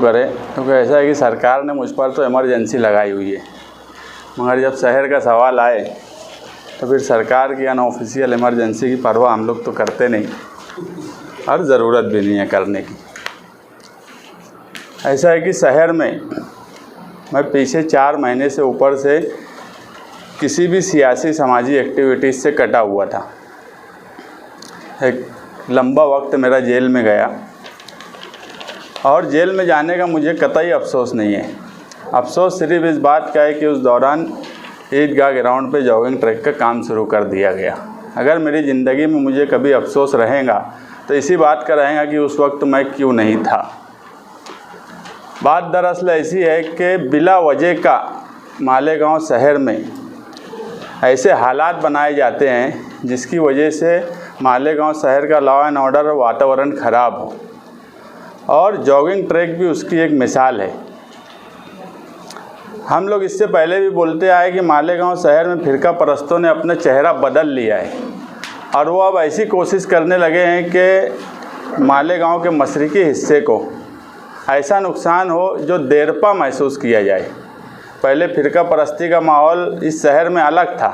करें, क्योंकि ऐसा है कि सरकार ने मुझ पर तो इमरजेंसी लगाई हुई है, मगर जब शहर का सवाल आए तो फिर सरकार की अनऑफिशियल इमरजेंसी की परवाह हम लोग तो करते नहीं और ज़रूरत भी नहीं है करने की। ऐसा है कि शहर में मैं पीछे 4 महीने से ऊपर से किसी भी सियासी समाजी एक्टिविटीज़ से कटा हुआ था। एक लंबा वक्त मेरा जेल में गया और जेल में जाने का मुझे कतई अफसोस नहीं है। अफसोस सिर्फ इस बात का है कि उस दौरान ईदगाह ग्राउंड पे जॉगिंग ट्रैक का काम शुरू कर दिया गया। अगर मेरी ज़िंदगी में मुझे कभी अफसोस रहेगा तो इसी बात का रहेगा कि उस वक्त मैं क्यों नहीं था। बात दरअसल ऐसी है कि बिला वजह का मालेगांव शहर में ऐसे हालात बनाए जाते हैं जिसकी वजह से मालेगांव शहर का लॉ एंड ऑर्डर और वातावरण ख़राब हो, और जॉगिंग ट्रैक भी उसकी एक मिसाल है। हम लोग इससे पहले भी बोलते आए कि मालेगांव शहर में फ़िरका परस्तों ने अपना चेहरा बदल लिया है और वो अब ऐसी कोशिश करने लगे हैं कि मालेगांव के मशरक़ी हिस्से को ऐसा नुकसान हो जो देरपा महसूस किया जाए। पहले फ़िरका परस्ती का माहौल इस शहर में अलग था,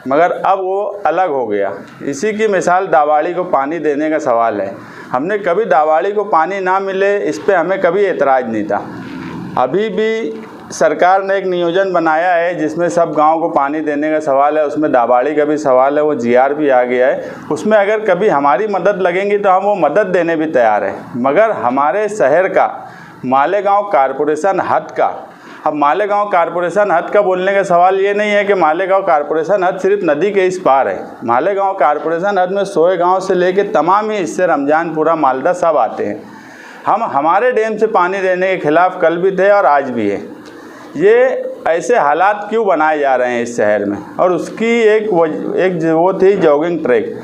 मगर अब वो अलग हो गया। इसी की मिसाल दावाड़ी को पानी देने का सवाल है। हमने कभी दावाड़ी को पानी ना मिले इस पे हमें कभी एतराज़ नहीं था। अभी भी सरकार ने एक नियोजन बनाया है जिसमें सब गांव को पानी देने का सवाल है, उसमें दावाड़ी का भी सवाल है, वो जीआर भी आ गया है। उसमें अगर कभी हमारी मदद लगेंगी तो हम वो मदद देने भी तैयार हैं। मगर हमारे शहर का मालेगांव कॉरपोरेशन हद का, अब मालेगांव कॉरपोरेशन हद का बोलने का सवाल ये नहीं है कि मालेगांव कॉरपोरेशन हद सिर्फ नदी के इस पार है। मालेगांव कॉरपोरेशन हद में सोए गाँव से लेके तमाम ही हिस्से रमजानपुरा मालदा सब आते हैं। हम हमारे डैम से पानी देने के खिलाफ़ कल भी थे और आज भी है। ये ऐसे हालात क्यों बनाए जा रहे हैं इस शहर में, और उसकी एक वो थी जॉगिंग ट्रैक।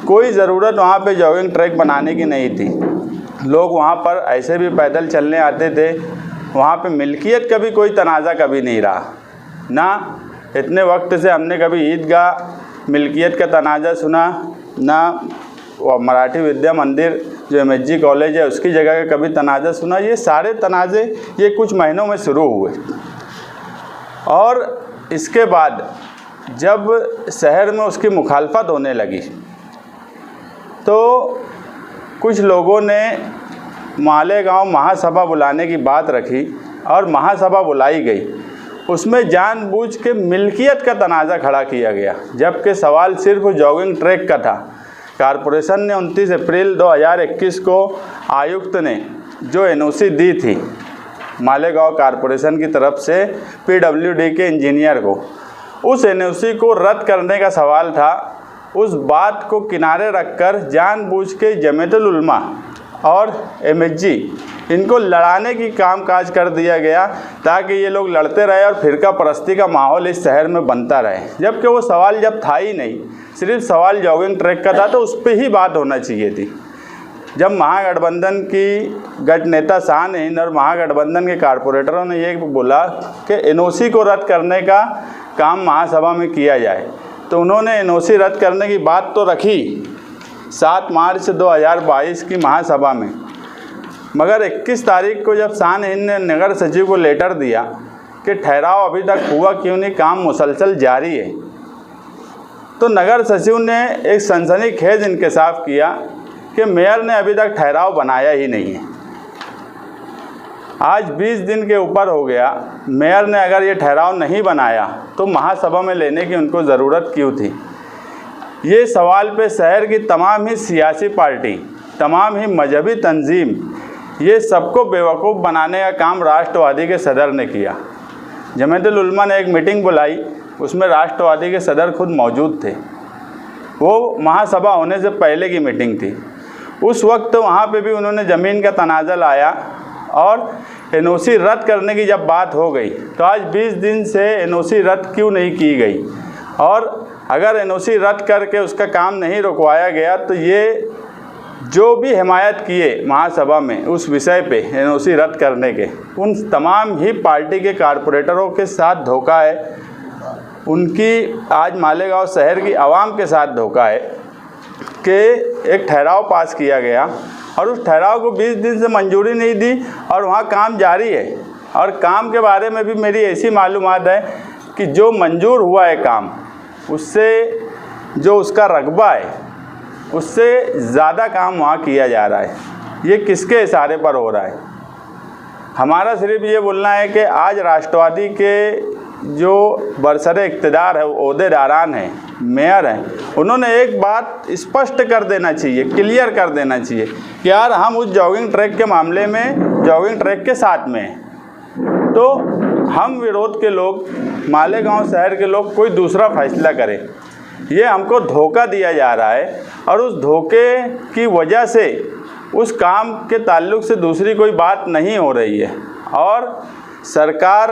कोई ज़रूरत वहाँ पे जॉगिंग ट्रैक बनाने की नहीं थी। लोग वहाँ पर ऐसे भी पैदल चलने आते थे। वहाँ पे मिल्कियत का भी कोई तनाज़ा कभी नहीं रहा ना। इतने वक्त से हमने कभी ईदगाह मिल्कियत का तनाज़ा सुना ना, मराठी विद्या मंदिर जो MSG कॉलेज है उसकी जगह का कभी तनाज़ा सुना। ये सारे तनाज़े ये कुछ महीनों में शुरू हुए, और इसके बाद जब शहर में उसकी मुखालफत होने लगी तो कुछ लोगों ने मालेगांव महासभा बुलाने की बात रखी और महासभा बुलाई गई। उसमें जानबूझ के मिल्कियत का तनाज़ा खड़ा किया गया, जबकि सवाल सिर्फ जॉगिंग ट्रैक का था। कॉरपोरेशन ने 29 अप्रैल 2021 को आयुक्त ने जो NOC दी थी मालेगांव कॉरपोरेशन की तरफ से PWD के इंजीनियर को, उस NOC को रद्द करने का सवाल था। उस बात को किनारे रखकर जानबूझ के जमीयतुल उलमा और MSG इनको लड़ाने की कामकाज कर दिया गया ताकि ये लोग लड़ते रहे और फ़िरका परस्ती का माहौल इस शहर में बनता रहे। जबकि वो सवाल जब था ही नहीं, सिर्फ सवाल जॉगिंग ट्रैक का था, तो उस पर ही बात होना चाहिए थी। जब महागठबंधन की गठ नेता शान हिंद और महागठबंधन के कॉरपोरेटरों ने ये बोला कि NOC को रद्द करने का काम महासभा में किया जाए, तो उन्होंने NOC रद्द करने की बात तो रखी 7 मार्च 2022 की महासभा में, मगर 21 तारीख को जब शान हिंद ने नगर सचिव को लेटर दिया कि ठहराव अभी तक हुआ क्यों नहीं, काम मुसलसल जारी है, तो नगर सचिव ने एक सनसनीखेज इंकशाफ किया कि मेयर ने अभी तक ठहराव बनाया ही नहीं है। आज 20 दिन के ऊपर हो गया, मेयर ने अगर ये ठहराव नहीं बनाया तो महासभा में लेने की उनको ज़रूरत क्यों थी। ये सवाल पे शहर की तमाम ही सियासी पार्टी, तमाम ही मजहबी तंजीम, ये सबको बेवकूफ़ बनाने का काम राष्ट्रवादी के सदर ने किया। जमीयतुल उलमा ने एक मीटिंग बुलाई, उसमें राष्ट्रवादी के सदर खुद मौजूद थे। वो महासभा होने से पहले की मीटिंग थी। उस वक्त वहाँ पे भी उन्होंने ज़मीन का तनाज़ा लाया और NOC रद्द करने की जब बात हो गई तो आज 20 दिन से NOC रद्द क्यों नहीं की गई, और अगर NOC रद्द करके उसका काम नहीं रुकवाया गया तो ये जो भी हिमायत किए महासभा में उस विषय पे NOC रद्द करने के, उन तमाम ही पार्टी के कॉरपोरेटरों के साथ धोखा है। उनकी आज मालेगांव शहर की आवाम के साथ धोखा है कि एक ठहराव पास किया गया और उस ठहराव को 20 दिन से मंजूरी नहीं दी और वहाँ काम जारी है। और काम के बारे में भी मेरी ऐसी मालूमात है कि जो मंजूर हुआ है काम, उससे जो उसका रकबा है उससे ज़्यादा काम वहाँ किया जा रहा है। ये किसके इशारे पर हो रहा है? हमारा सिर्फ ये बोलना है कि आज राष्ट्रवादी के जो बरसरे इक़्तिदार है, ओहदेदारान हैं, मेयर हैं, उन्होंने एक बात स्पष्ट कर देना चाहिए, क्लियर कर देना चाहिए कि यार हम उस जॉगिंग ट्रैक के मामले में जॉगिंग ट्रैक के साथ में हैं। तो हम विरोध के लोग, मालेगांव शहर के लोग कोई दूसरा फैसला करें। ये हमको धोखा दिया जा रहा है और उस धोखे की वजह से उस काम के ताल्लुक से दूसरी कोई बात नहीं हो रही है। और सरकार,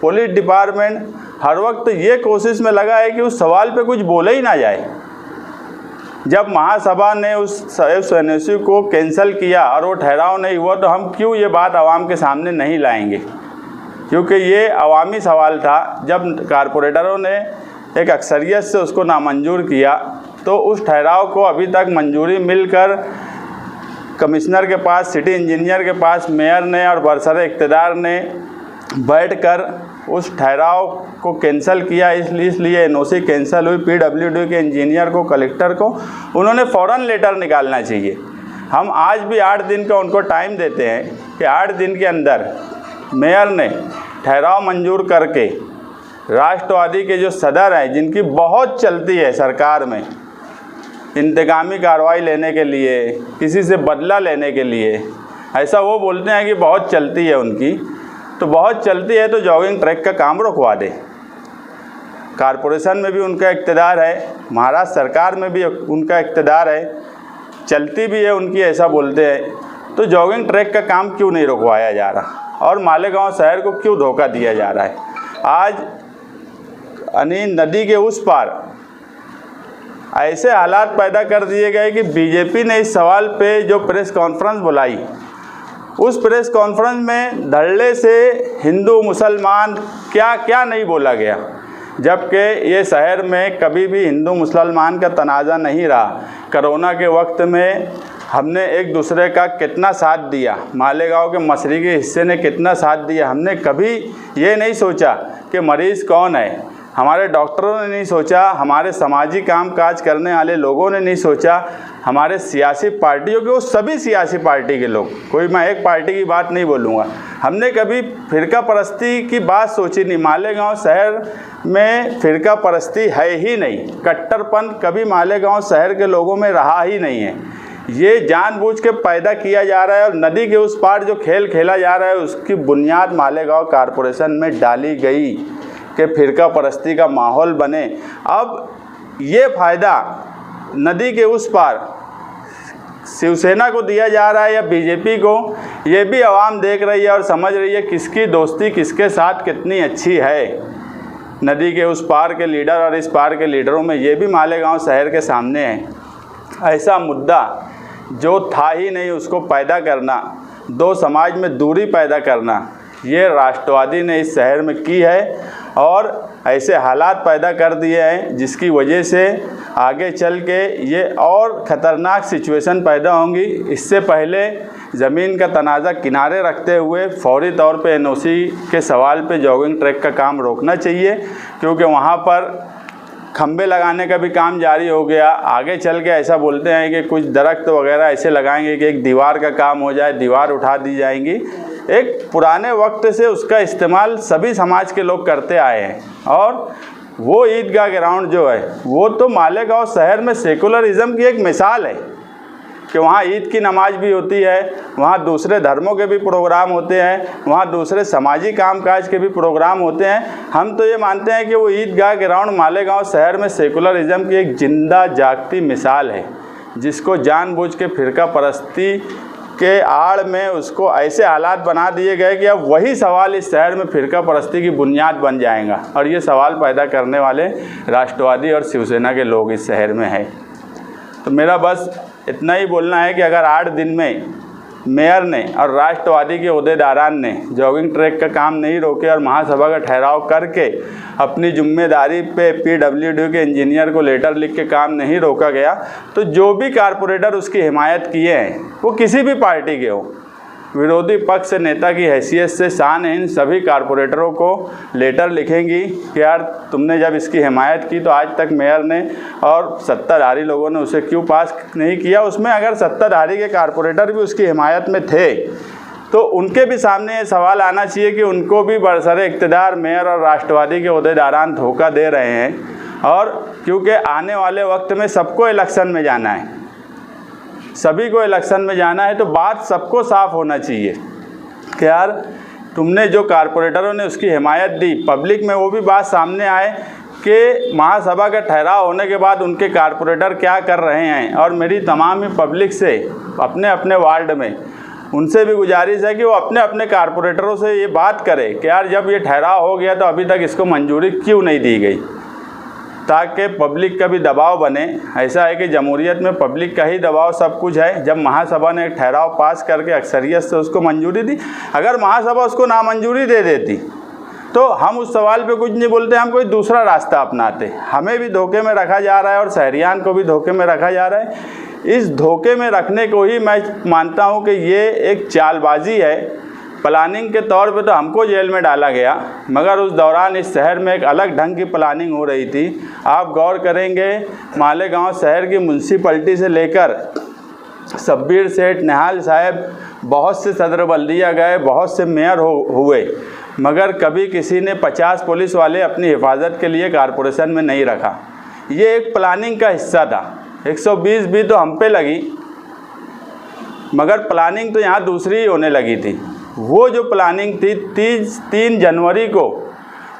पुलिस डिपार्टमेंट हर वक्त ये कोशिश में लगा है कि उस सवाल पे कुछ बोला ही ना जाए। जब महासभा ने उस SNOC को कैंसिल किया और वो ठहराव नहीं हुआ, तो हम क्यों ये बात आवाम के सामने नहीं लाएंगे? क्योंकि ये अवामी सवाल था। जब कारपोरेटरों ने एक अक्सरियत से उसको नामंजूर किया, तो उस ठहराव को अभी तक मंजूरी मिलकर कमिश्नर के पास, सिटी इंजीनियर के पास, मेयर ने और बरसरे इक़्तिदार ने बैठकर उस ठहराव को कैंसिल किया। इसलिए NOC कैंसिल हुई। PWD के इंजीनियर को, कलेक्टर को उन्होंने फ़ौरन लेटर निकालना चाहिए। हम आज भी 8 दिन का उनको टाइम देते हैं कि 8 दिन के अंदर मेयर ने ठहराव मंजूर करके राष्ट्रवादी के जो सदर हैं, जिनकी बहुत चलती है सरकार में इंतकामी कार्रवाई लेने के लिए, किसी से बदला लेने के लिए, ऐसा वो बोलते हैं कि बहुत चलती है उनकी, तो बहुत चलती है तो जॉगिंग ट्रैक का काम रुकवा दे। कारपोरेशन में भी उनका इक़्तिदार है, महाराष्ट्र सरकार में भी उनका इक़्तिदार है, चलती भी है उनकी, ऐसा बोलते हैं। तो जॉगिंग ट्रैक का काम क्यों नहीं रुकवाया जा रहा और मालेगांव शहर को क्यों धोखा दिया जा रहा है? आज नदी के उस पार ऐसे हालात पैदा कर दिए गए कि बीजेपी ने इस सवाल पे जो प्रेस कॉन्फ्रेंस बुलाई, उस प्रेस कॉन्फ्रेंस में धड़ल्ले से हिंदू मुसलमान क्या क्या नहीं बोला गया, जबकि ये शहर में कभी भी हिंदू मुसलमान का तनाज़ा नहीं रहा। कोरोना के वक्त में हमने एक दूसरे का कितना साथ दिया, मालेगांव के मशरक़ी हिस्से ने कितना साथ दिया। हमने कभी ये नहीं सोचा कि मरीज़ कौन है, हमारे डॉक्टरों ने नहीं सोचा, हमारे समाजी काम काज करने वाले लोगों ने नहीं सोचा, हमारे सियासी पार्टियों के, वो सभी सियासी पार्टी के लोग, कोई मैं एक पार्टी की बात नहीं बोलूँगा, हमने कभी फ़िरका परस्ती की बात सोची नहीं। मालेगांव शहर में फ़िरका परस्ती है ही नहीं, कट्टरपन कभी मालेगांव शहर के लोगों में रहा ही नहीं है। ये जानबूझ के पैदा किया जा रहा है और नदी के उस पार जो खेल खेला जा रहा है, उसकी बुनियाद मालेगांव कारपोरेशन में डाली गई कि फ़िरका परस्ती का माहौल बने। अब ये फ़ायदा नदी के उस पार शिवसेना को दिया जा रहा है या बीजेपी को, ये भी आवाम देख रही है और समझ रही है किसकी दोस्ती किसके साथ कितनी अच्छी है। नदी के उस पार के लीडर और इस पार के लीडरों में ये भी मालेगांव शहर के सामने है। ऐसा मुद्दा जो था ही नहीं, उसको पैदा करना, दो समाज में दूरी पैदा करना, ये राष्ट्रवादी ने इस शहर में की है और ऐसे हालात पैदा कर दिए हैं जिसकी वजह से आगे चल के ये और ख़तरनाक सिचुएशन पैदा होंगी। इससे पहले ज़मीन का तनाज़ा किनारे रखते हुए फौरी तौर पे NOC के सवाल पे जॉगिंग ट्रैक का काम रोकना चाहिए, क्योंकि वहाँ पर खंबे लगाने का भी काम जारी हो गया। आगे चल के ऐसा बोलते हैं कि कुछ दरख्त वगैरह ऐसे लगाएंगे कि एक दीवार का काम हो जाए, दीवार उठा दी जाएंगी। एक पुराने वक्त से उसका इस्तेमाल सभी समाज के लोग करते आए हैं और वो ईदगाह ग्राउंड जो है वो तो मालेगांव शहर में सेकुलरिज़म की एक मिसाल है कि वहाँ ईद की नमाज भी होती है, वहाँ दूसरे धर्मों के भी प्रोग्राम होते हैं, वहाँ दूसरे समाजी कामकाज के भी प्रोग्राम होते हैं। हम तो ये मानते हैं कि वो ईदगाह ग्राउंड मालेगांव शहर में सेकुलरिज़म की एक जिंदा जागती मिसाल है, जिसको जानबूझ के फ़िरका परस्ती के आड़ में उसको ऐसे हालात बना दिए गए कि अब वही सवाल इस शहर में फ़िरका परस्ती की बुनियाद बन जाएगा। और ये सवाल पैदा करने वाले राष्ट्रवादी और शिवसेना के लोग इस शहर में हैं। तो मेरा बस इतना ही बोलना है कि अगर 8 दिन में मेयर ने और राष्ट्रवादी के ओहदेदारान ने जॉगिंग ट्रैक का काम नहीं रोके और महासभा का ठहराव करके अपनी जिम्मेदारी पे पीडब्ल्यूडी के इंजीनियर को लेटर लिख के काम नहीं रोका गया, तो जो भी कारपोरेटर उसकी हिमायत किए हैं वो किसी भी पार्टी के हों, विरोधी पक्ष नेता की हैसियत से शानहीन सभी कारपोरेटरों को लेटर लिखेंगी कि यार तुमने जब इसकी हिमायत की तो आज तक मेयर ने और सत्ताधारी लोगों ने उसे क्यों पास नहीं किया। उसमें अगर सत्ताधारी के कारपोरेटर भी उसकी हिमायत में थे तो उनके भी सामने ये सवाल आना चाहिए कि उनको भी बरसरे इक़्तिदार मेयर और राष्ट्रवादी के ओहदेदारान धोखा दे रहे हैं। और क्योंकि आने वाले वक्त में सबको इलेक्शन में जाना है, सभी को इलेक्शन में जाना है, तो बात सबको साफ होना चाहिए कि यार तुमने जो कारपोरेटरों ने उसकी हिमायत दी, पब्लिक में वो भी बात सामने आए कि महासभा का ठहराव होने के बाद उनके कारपोरेटर क्या कर रहे हैं। और मेरी तमाम ही पब्लिक से अपने अपने वार्ड में उनसे भी गुजारिश है कि वो अपने अपने कारपोरेटरों से ये बात करें कि यार जब ये ठहराव हो गया तो अभी तक इसको मंजूरी क्यों नहीं दी गई, ताकि पब्लिक का भी दबाव बने। ऐसा है कि जमहूरियत में पब्लिक का ही दबाव सब कुछ है। जब महासभा ने एक ठहराव पास करके अक्सरियत से उसको मंजूरी दी, अगर महासभा उसको नामंजूरी दे देती तो हम उस सवाल पे कुछ नहीं बोलते, हम कोई दूसरा रास्ता अपनाते। हमें भी धोखे में रखा जा रहा है और शहरियान को भी धोखे में रखा जा रहा है। इस धोखे में रखने को ही मैं मानता हूँ कि ये एक चालबाजी है। प्लानिंग के तौर पे तो हमको जेल में डाला गया, मगर उस दौरान इस शहर में एक अलग ढंग की प्लानिंग हो रही थी। आप गौर करेंगे, मालेगांव शहर की म्यूनसिपलिटी से लेकर शब्बीर सेठ, निहाल साहब, बहुत से सदर बल्दिया गए, बहुत से मेयर हुए, मगर कभी किसी ने 50 पुलिस वाले अपनी हिफाजत के लिए कारपोरेशन में नहीं रखा। ये एक प्लानिंग का हिस्सा था। 120 भी तो हम पे लगी, मगर प्लानिंग तो यहाँ दूसरी ही होने लगी थी। वो जो प्लानिंग थी 3 जनवरी को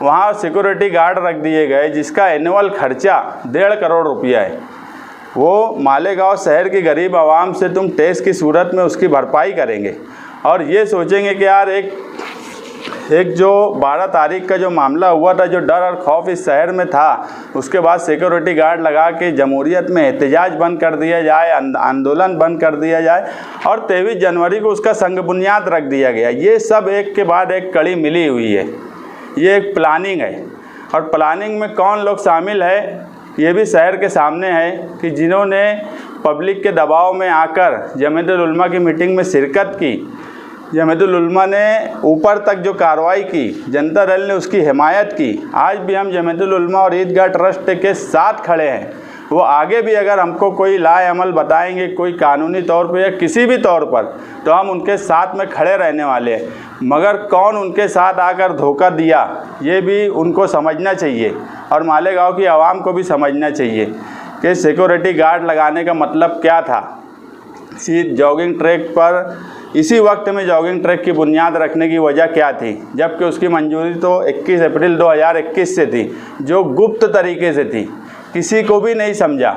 वहाँ सिक्योरिटी गार्ड रख दिए गए, जिसका एनुअल खर्चा 1.5 करोड़ रुपया है। वो मालेगांव शहर की गरीब आवाम से तुम टैक्स की सूरत में उसकी भरपाई करेंगे और ये सोचेंगे कि यार एक जो 12 तारीख का जो मामला हुआ था, जो डर और खौफ इस शहर में था, उसके बाद सिक्योरिटी गार्ड लगा के जमहूरियत में एहतजाज बंद कर दिया जाए, आंदोलन बंद कर दिया जाए और 23 जनवरी को उसका संग बुनियाद रख दिया गया। ये सब एक के बाद एक कड़ी मिली हुई है। ये एक प्लानिंग है और प्लानिंग में कौन लोग शामिल है ये भी शहर के सामने है कि जिन्होंने पब्लिक के दबाव में आकर जमीयतुल उलमा की मीटिंग में शिरकत की, जमीयतुल उलमा ने ऊपर तक जो कार्रवाई की, जनता दल ने उसकी हिमायत की। आज भी हम जमीयतुल उलमा और ईदगाह ट्रस्ट के साथ खड़े हैं। वो आगे भी अगर हमको कोई लाए अमल बताएंगे, कोई कानूनी तौर पर या किसी भी तौर पर, तो हम उनके साथ में खड़े रहने वाले हैं। मगर कौन उनके साथ आकर धोखा दिया ये भी उनको समझना चाहिए और मालेगांव की आवाम को भी समझना चाहिए कि सिक्योरिटी गार्ड लगाने का मतलब क्या था। जॉगिंग ट्रैक पर इसी वक्त में जॉगिंग ट्रैक की बुनियाद रखने की वजह क्या थी, जबकि उसकी मंजूरी तो 21 अप्रैल 2021 से थी, जो गुप्त तरीके से थी। किसी को भी नहीं समझा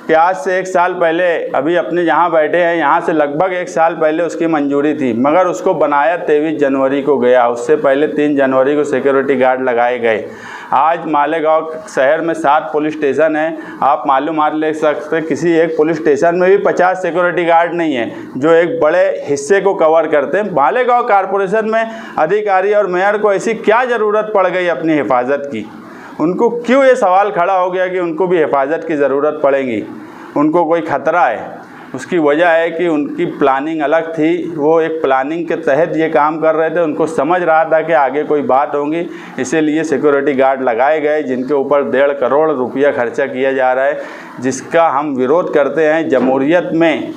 कि आज से 1 साल पहले, अभी अपने जहाँ बैठे हैं यहाँ से लगभग 1 साल पहले उसकी मंजूरी थी, मगर उसको बनाया 23 जनवरी को गया। उससे पहले 3 जनवरी को सिक्योरिटी गार्ड लगाए गए। आज मालेगांव शहर में 7 पुलिस स्टेशन हैं। आप मालूमात ले सकते, किसी एक पुलिस स्टेशन में भी 50 सिक्योरिटी गार्ड नहीं है जो एक बड़े हिस्से को कवर करते हैं। मालेगांव कारपोरेशन में अधिकारी और मेयर को ऐसी क्या ज़रूरत पड़ गई अपनी हिफाजत की? उनको क्यों ये सवाल खड़ा हो गया कि उनको भी हिफाजत की ज़रूरत पड़ेगी, उनको कोई ख़तरा है? उसकी वजह है कि उनकी प्लानिंग अलग थी। वो एक प्लानिंग के तहत ये काम कर रहे थे। उनको समझ रहा था कि आगे कोई बात होगी, इसीलिए सिक्योरिटी गार्ड लगाए गए, जिनके ऊपर 1.5 करोड़ रुपया खर्चा किया जा रहा है, जिसका हम विरोध करते हैं। जमहूरियत में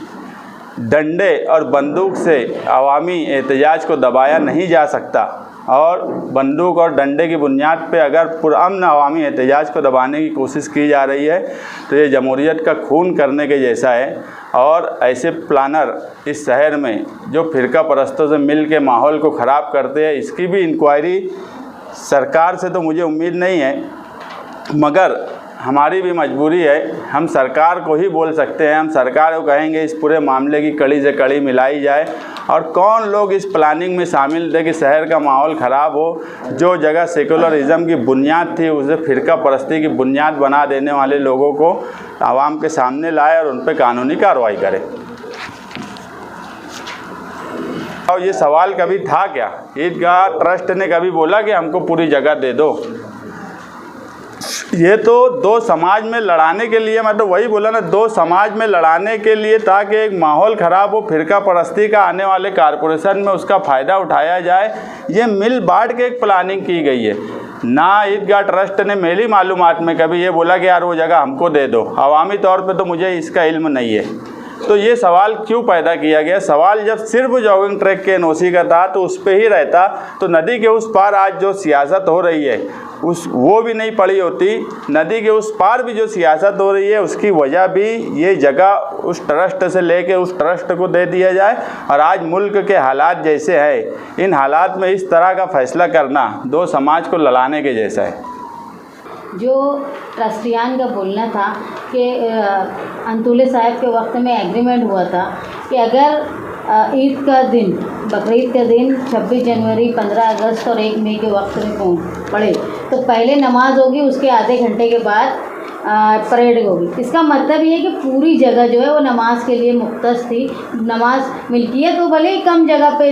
डंडे और बंदूक से अवामी एहतजाज को दबाया नहीं जा सकता और बंदूक और डंडे की बुनियाद पे अगर पुरअमन अवामी एहतजाज को दबाने की कोशिश की जा रही है तो ये जमहूरियत का खून करने के जैसा है। और ऐसे प्लानर इस शहर में जो फ़िरका परस्तों से मिल के माहौल को ख़राब करते हैं, इसकी भी इंक्वायरी सरकार से तो मुझे उम्मीद नहीं है, मगर हमारी भी मजबूरी है। हम सरकार को ही बोल सकते हैं, हम सरकार को कहेंगे इस पूरे मामले की कड़ी से कड़ी मिलाई जाए और कौन लोग इस प्लानिंग में शामिल थे कि शहर का माहौल ख़राब हो। जो जगह सेकुलरिज़म की बुनियाद थी उसे फ़िरका परस्ती की बुनियाद बना देने वाले लोगों को आवाम के सामने लाए और उन पर कानूनी कार्रवाई करें। और ये सवाल कभी था क्या? ईदगाह ट्रस्ट ने कभी बोला कि हमको पूरी जगह दे दो? ये तो दो समाज में लड़ाने के लिए, मैं तो वही बोला ना, दो समाज में लड़ाने के लिए, ताकि एक माहौल ख़राब हो, फिरका परस्ती का आने वाले कारपोरेशन में उसका फ़ायदा उठाया जाए। ये मिल बांट के एक प्लानिंग की गई है ना। ईदगाह ट्रस्ट ने मेरी मालूमात में कभी ये बोला कि यार वो जगह हमको दे दो। अवामी तौर पे तो मुझे इसका इल्म नहीं है। तो ये सवाल क्यों पैदा किया गया? सवाल जब सिर्फ जॉगिंग ट्रैक के एनओसी का था तो उस पे ही रहता तो नदी के उस पार आज जो सियासत हो रही है वो भी नहीं पड़ी होती। नदी के उस पार भी जो सियासत हो रही है उसकी वजह भी ये जगह उस ट्रस्ट से लेके उस ट्रस्ट को दे दिया जाए। और आज मुल्क के हालात जैसे है, इन हालात में इस तरह का फैसला करना दो समाज को लड़ाने के जैसा है। जो ट्रस्टियान का बोलना था कि अंतुले साहब के वक्त में एग्रीमेंट हुआ था कि अगर ईद का दिन, बकरीद का दिन 26 जनवरी, 15 अगस्त और 1 मई के वक्त में पड़े तो पहले नमाज होगी, उसके आधे घंटे के बाद परेड होगी। इसका मतलब ये है कि पूरी जगह जो है वो नमाज के लिए मुख्तस थी। नमाज मिल्कियत तो भले ही कम जगह पे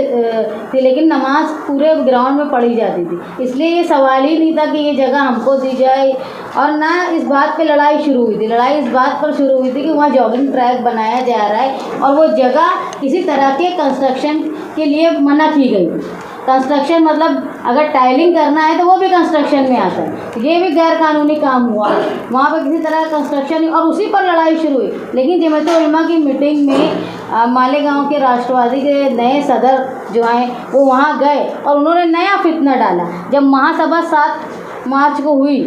थी, लेकिन नमाज पूरे ग्राउंड में पढ़ी जाती थी। इसलिए ये सवाल ही नहीं था कि ये जगह हमको दी जाए। और ना इस बात पे लड़ाई शुरू हुई थी। लड़ाई इस बात पर शुरू हुई थी कि वहाँ जॉगिंग ट्रैक बनाया जा रहा है और वो जगह किसी तरह के कंस्ट्रक्शन के लिए मना की गई थी। कंस्ट्रक्शन मतलब अगर टाइलिंग करना है तो वो भी कंस्ट्रक्शन में आता है। ये भी गैर कानूनी काम हुआ वहाँ पर, किसी तरह का कंस्ट्रक्शन, और उसी पर लड़ाई शुरू हुई। लेकिन जमात उलमा की मीटिंग में मालेगांव के राष्ट्रवादी के नए सदर जो हैं वो वहाँ गए और उन्होंने नया फितना डाला। जब महासभा 7 मार्च को हुई,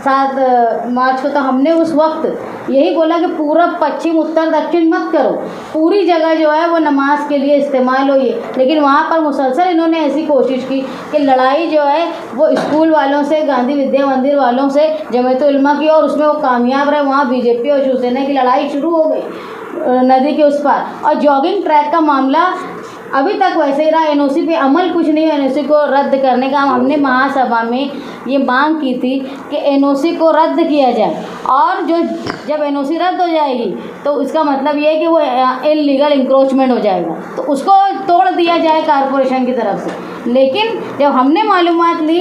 7 मार्च को, तो हमने उस वक्त यही बोला कि पूरब, पश्चिम, उत्तर, दक्षिण मत करो, पूरी जगह जो है वो नमाज के लिए इस्तेमाल हो। ये लेकिन वहाँ पर मुसलसल इन्होंने ऐसी कोशिश की कि लड़ाई जो है वो स्कूल वालों से, गांधी विद्या मंदिर वालों से, जमात उलमा की, और उसमें वो कामयाब रहे। वहाँ बीजेपी और शिवसेना की लड़ाई शुरू हो गई नदी के उस पार। और जॉगिंग ट्रैक का मामला अभी तक वैसे ही रहा। एनओसी पे अमल कुछ नहीं है। एनओसी को रद्द करने का हमने महासभा में ये मांग की थी कि एनओसी को रद्द किया जाए, और जब एनओसी रद्द हो जाएगी तो इसका मतलब ये है कि वो इल्लीगल इंक्रोचमेंट हो जाएगा, तो उसको तोड़ दिया जाए कारपोरेशन की तरफ से। लेकिन जब हमने मालूमात ली,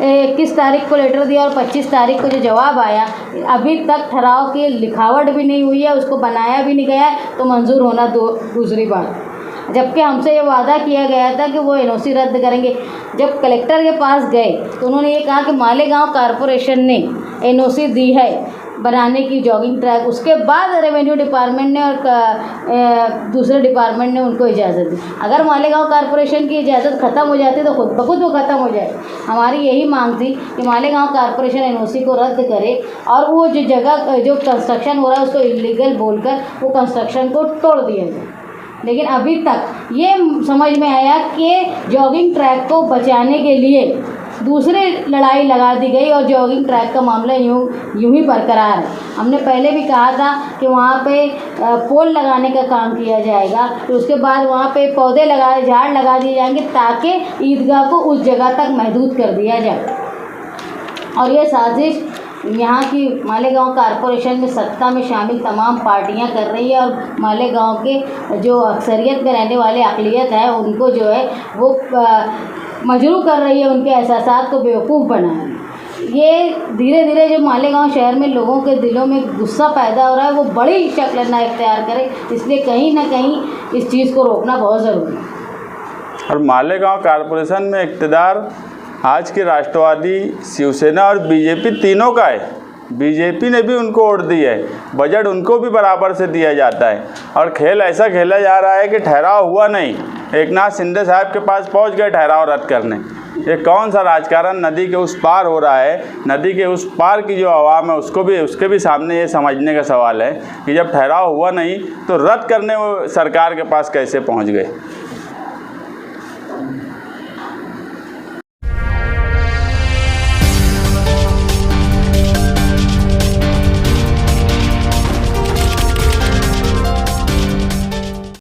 21 तारीख को लेटर दिया और 25 तारीख को जो जवाब आया, अभी तक ठहराव की लिखावट भी नहीं हुई है, उसको बनाया भी नहीं गया है, तो मंजूर होना दूसरी बात। जबकि हमसे ये वादा किया गया था कि वो एनओसी रद्द करेंगे। जब कलेक्टर के पास गए तो उन्होंने ये कहा कि मालेगांव कारपोरेशन ने एनओसी दी है बनाने की जॉगिंग ट्रैक। उसके बाद रेवेन्यू डिपार्टमेंट ने और दूसरे डिपार्टमेंट ने उनको इजाज़त दी। अगर मालेगांव कारपोरेशन की इजाज़त ख़त्म हो जाती तो खुद ब खुद वो ख़त्म हो जाए। हमारी यही मांग थी कि मालेगांव कारपोरेशन एनओसी को रद्द करे और वो जो जगह जो कंस्ट्रक्शन हो रहा है उसको इलीगल बोलकर वो कंस्ट्रक्शन को तोड़ दिया जाए। लेकिन अभी तक ये समझ में आया कि जॉगिंग ट्रैक को बचाने के लिए दूसरी लड़ाई लगा दी गई और जॉगिंग ट्रैक का मामला यूं ही बरकरार है। हमने पहले भी कहा था कि वहाँ पे पोल लगाने का काम किया जाएगा, तो उसके बाद वहाँ पे पौधे झाड़ लगा दिए जाएंगे ताकि ईदगाह को उस जगह तक महदूद कर दिया जाए। और ये साजिश यहाँ की मालेगांव कारपोरेशन में सत्ता में शामिल तमाम पार्टियां कर रही है और मालेगांव के जो अक्सरियत में रहने वाले अक़लियत है उनको जो है वो मजरू कर रही है, उनके एहसासात को बेवकूफ़ बना है। ये धीरे धीरे जो मालेगांव शहर में लोगों के दिलों में गुस्सा पैदा हो रहा है वो बड़ी शक्ल ना इख्तियार करे, इसलिए कहीं ना कहीं इस चीज़ को रोकना बहुत ज़रूरी है। और मालेगांव कारपोरेशन में इक़्तिदार आज के राष्ट्रवादी, शिवसेना और बीजेपी तीनों का है। बीजेपी ने भी उनको वोट दी है, बजट उनको भी बराबर से दिया जाता है और खेल ऐसा खेला जा रहा है कि ठहराव हुआ नहीं। एकनाथ शिंदे साहब के पास पहुंच गए ठहराव रद्द करने। ये कौन सा राजकारण नदी के उस पार हो रहा है? नदी के उस पार की जो आवाम है उसके भी सामने ये समझने का सवाल है कि जब ठहराव हुआ नहीं तो रद्द करने वो सरकार के पास कैसे पहुँच गए।